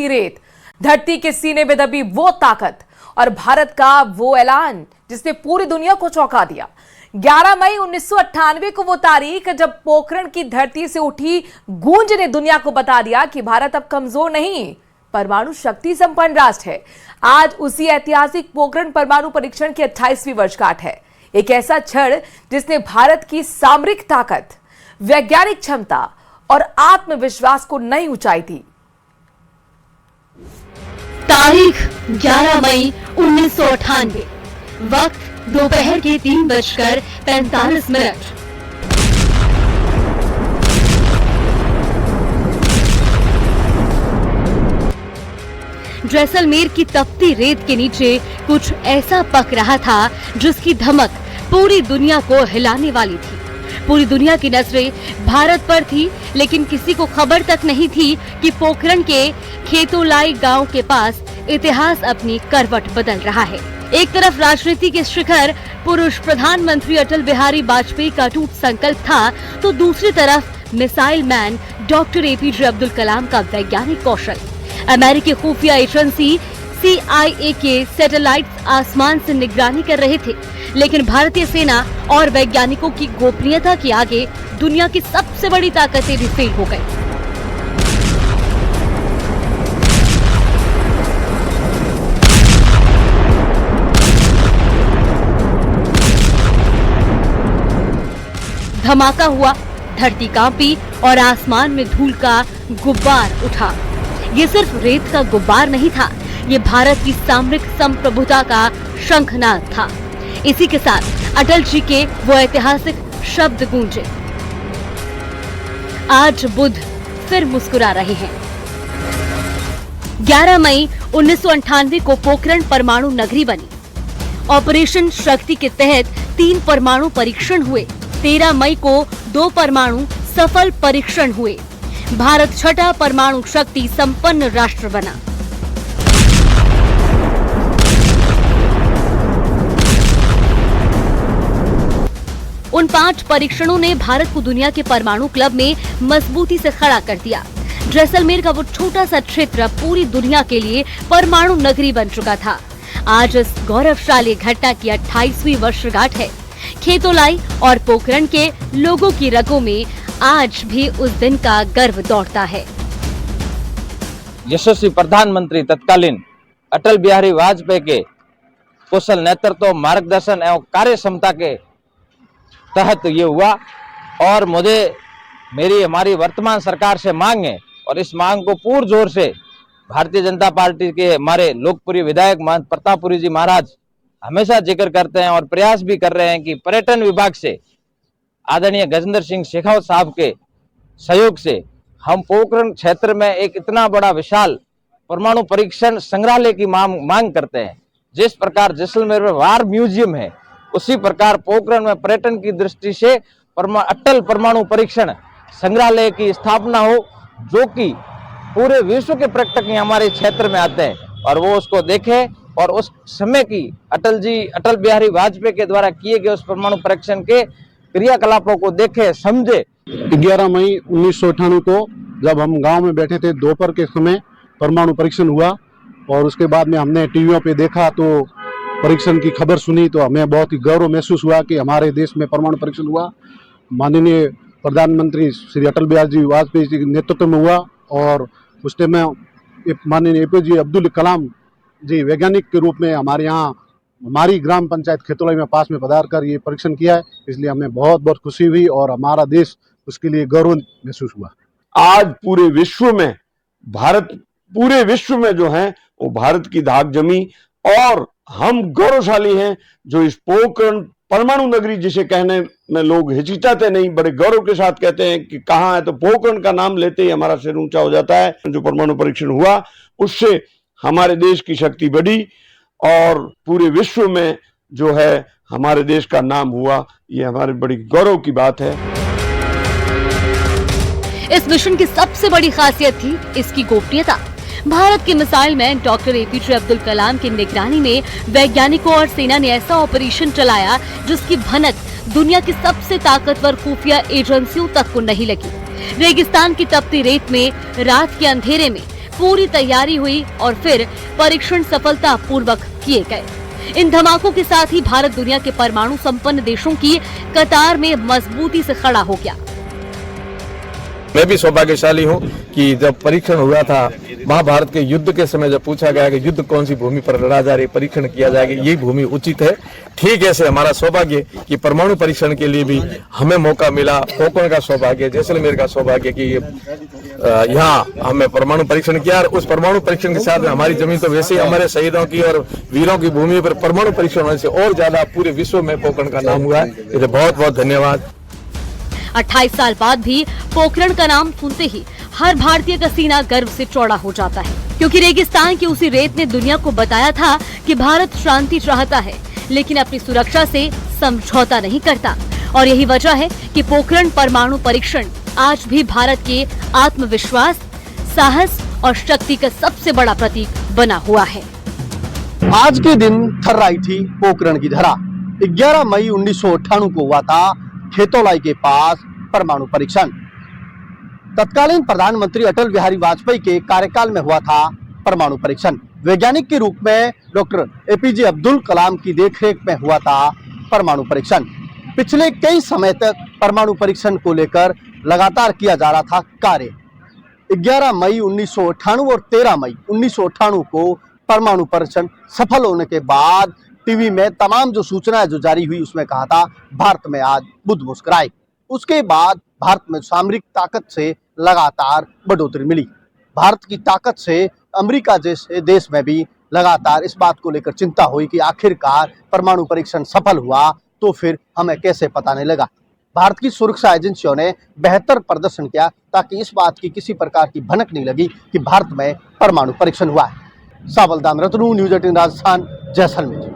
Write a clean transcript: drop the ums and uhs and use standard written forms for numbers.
तपती रेत, धरती के सीने में दबी वो ताकत और भारत का वो ऐलान जिसने पूरी दुनिया को चौंका दिया। 11 मई 1998 को वो तारीख जब पोखरण की धरती से उठी गूंज ने दुनिया को बता दिया कि भारत अब कमजोर नहीं, परमाणु शक्ति संपन्न राष्ट्र है। आज उसी ऐतिहासिक पोखरण परमाणु परीक्षण की 28वीं वर्षगांठ है। एक ऐसा क्षण जिसने भारत की सामरिक ताकत, वैज्ञानिक क्षमता और आत्मविश्वास को नई ऊंचाई दी। तारीख 11 मई 1998, वक्त दोपहर के 3:45। जैसलमेर की तपती रेत के नीचे कुछ ऐसा पक रहा था जिसकी धमक पूरी दुनिया को हिलाने वाली थी। पूरी दुनिया की नजरें भारत पर थी, लेकिन किसी को खबर तक नहीं थी कि पोखरण के खेतोलाई गांव के पास इतिहास अपनी करवट बदल रहा है। एक तरफ राजनीति के शिखर पुरुष प्रधानमंत्री अटल बिहारी वाजपेयी का अटूट संकल्प था, तो दूसरी तरफ missile man doctor APJ Abdul Kalam का वैज्ञानिक कौशल। अमेरिकी खुफिया एजेंसी CIA के सैटेलाइट्स आसमान से निगरानी कर रहे थे, लेकिन भारतीय सेना और वैज्ञानिकों की गोपनीयता के आगे दुनिया की सबसे बड़ी ताकतें भी फेल हो गई। धमाका हुआ, धरती कांपी और आसमान में धूल का गुब्बार उठा। ये सिर्फ रेत का गुब्बार नहीं था, ये भारत की सामरिक संप्रभुता का शंखनाद था। इसी के साथ अटल जी के वो ऐतिहासिक शब्द गूंजे, आज बुद्ध फिर मुस्कुरा रहे हैं। 11 मई 1998 को पोखरण परमाणु नगरी बनी। ऑपरेशन शक्ति के तहत 3 परमाणु परीक्षण हुए। 13 मई को 2 परमाणु सफल परीक्षण हुए। भारत 6ठा परमाणु शक्ति संपन्न राष्ट्र बना। उन 5 परीक्षणों ने भारत को दुनिया के परमाणु क्लब में मजबूती से खड़ा कर दिया। जैसलमेर का वो छोटा सा क्षेत्र पूरी दुनिया के लिए परमाणु नगरी बन चुका था। आज इस गौरवशाली घटना की 28वीं वर्षगांठ है। खेतोलाई और पोखरण के लोगों की रगों में आज भी उस दिन का गर्व दौड़ता है। यशस्वी प्रधानमंत्री तत्कालीन अटल बिहारी वाजपेयी के कुशल नेतृत्व, मार्गदर्शन एवं कार्य क्षमता के तहत ये हुआ और हमारी वर्तमान सरकार से मांग है और इस मांग को पुरजोर से भारतीय जनता पार्टी के हमारे लोकप्रिय विधायक प्रतापपुरी जी महाराज हमेशा जिक्र करते हैं और प्रयास भी कर रहे हैं कि पर्यटन विभाग से आदरणीय गजेंद्र सिंह शेखावत साहब के सहयोग से हम पोखरण क्षेत्र में एक इतना बड़ा विशाल परमाणु परीक्षण संग्रहालय की मांग करते हैं। जिस प्रकार जैसलमेर में वार म्यूजियम है, उसी प्रकार पोखरण में पर्यटन की दृष्टि से अटल परमाणु परीक्षण संग्रहालय की स्थापना हो, जो कि पूरे विश्व के पर्यटक हमारे क्षेत्र में आते हैं और वो उसको देखें और उस समय की अटल बिहारी वाजपेयी के द्वारा किए गए उस परमाणु परीक्षण के क्रियाकलापों को देखे, समझे। 11 मई 1998 को जब हम गांव में बैठे थे, दोपहर के समय परमाणु परीक्षण हुआ और उसके बाद में हमने टीवियों पे देखा तो परीक्षण की खबर सुनी, तो हमें बहुत ही गौरव महसूस हुआ कि हमारे देश में परमाणु परीक्षण हुआ। माननीय प्रधानमंत्री श्री अटल बिहारी जी वाजपेयी जी के नेतृत्व में हुआ और उस टाइम में माननीय एपीजे अब्दुल कलाम जी वैज्ञानिक के रूप में हमारे यहाँ हमारी ग्राम पंचायत खेतोलाई में पास में पधार कर ये परीक्षण किया है। इसलिए हमें बहुत बहुत खुशी हुई और हमारा देश उसके लिए गौरव महसूस हुआ। आज पूरे विश्व में जो है वो भारत की धाक जमी और हम गौरवशाली हैं जो इस पोखरण परमाणु नगरी जिसे कहने में लोग हिचकिचाते नहीं, बड़े गौरव के साथ कहते हैं कि कहाँ है, तो पोखरण का नाम लेते ही हमारा सिर ऊंचा हो जाता है। जो परमाणु परीक्षण हुआ उससे हमारे देश की शक्ति बढ़ी और पूरे विश्व में जो है हमारे देश का नाम हुआ, ये हमारे बड़ी गौरव की बात है। इस मिशन की सबसे बड़ी खासियत थी इसकी गोपनीयता। भारत के missile man doctor APJ Abdul Kalam की निगरानी में वैज्ञानिकों और सेना ने ऐसा ऑपरेशन चलाया जिसकी भनक दुनिया की सबसे ताकतवर खुफिया एजेंसियों तक को नहीं लगी। रेगिस्तान की तपती रेत में रात के अंधेरे में पूरी तैयारी हुई और फिर परीक्षण सफलतापूर्वक किए गए। इन धमाकों के साथ ही भारत दुनिया के परमाणु संपन्न देशों की कतार में मजबूती से खड़ा हो गया। मैं भी सौभाग्यशाली हूं कि जब परीक्षण हुआ था महाभारत के युद्ध के समय, जब पूछा गया कि युद्ध कौन सी भूमि पर लड़ा जा रही, परीक्षण किया जाएगा, यही भूमि उचित है। ठीक ऐसे हमारा सौभाग्य कि परमाणु परीक्षण के लिए भी हमें मौका मिला। पोखरण का सौभाग्य, जैसलमेर का सौभाग्य कि यहाँ हमने परमाणु परीक्षण किया। और उस परमाणु परीक्षण के साथ में हमारी जमीन तो वैसे ही हमारे शहीदों की और वीरों की भूमि पर परमाणु परीक्षण होने से और ज्यादा पूरे विश्व में पोखरण का नाम हुआ है। इसलिए बहुत बहुत धन्यवाद। 28 साल बाद भी पोखरण का नाम सुनते ही हर भारतीय का सीना गर्व से चौड़ा हो जाता है, क्योंकि रेगिस्तान की उसी रेत ने दुनिया को बताया था कि भारत शांति चाहता है, लेकिन अपनी सुरक्षा से समझौता नहीं करता। और यही वजह है कि पोखरण परमाणु परीक्षण आज भी भारत के आत्मविश्वास, साहस और शक्ति का सबसे बड़ा प्रतीक बना हुआ है। आज के दिन थर्राई आई थी पोखरण की धरा। 11 मई 1998 को हुआ था खेतौलाई के पास परमाणु परीक्षण। तत्कालीन प्रधानमंत्री अटल बिहारी वाजपेयी के कार्यकाल में हुआ था परमाणु परीक्षण। वैज्ञानिक के रूप में डॉक्टर एपीजे अब्दुल कलाम की देखरेख में हुआ था परमाणु परीक्षण। पिछले कई समय तक परमाणु परीक्षण को लेकर लगातार किया जा रहा था कार्य। 11 मई 1998 और 13 मई 1998 को परमाणु परीक्षण सफल होने के बाद टीवी में तमाम जो सूचनाएं जो जारी हुई उसमें कहा था भारत में आज बुद्ध मुस्कुराए। उसके बाद भारत में सामरिक ताकत से लगातार बढ़ोतरी मिली। भारत की ताकत से अमेरिका जैसे देश में भी लगातार इस बात को लेकर चिंता हुई कि आखिरकार परमाणु परीक्षण सफल हुआ तो फिर हमें कैसे पता नहीं लगा। भारत की सुरक्षा एजेंसियों ने बेहतर प्रदर्शन किया ताकि इस बात की किसी प्रकार की भनक नहीं लगी कि भारत में परमाणु परीक्षण हुआ है। सावलदान रतनू, न्यूज़ 18 राजस्थान, जैसलमेर।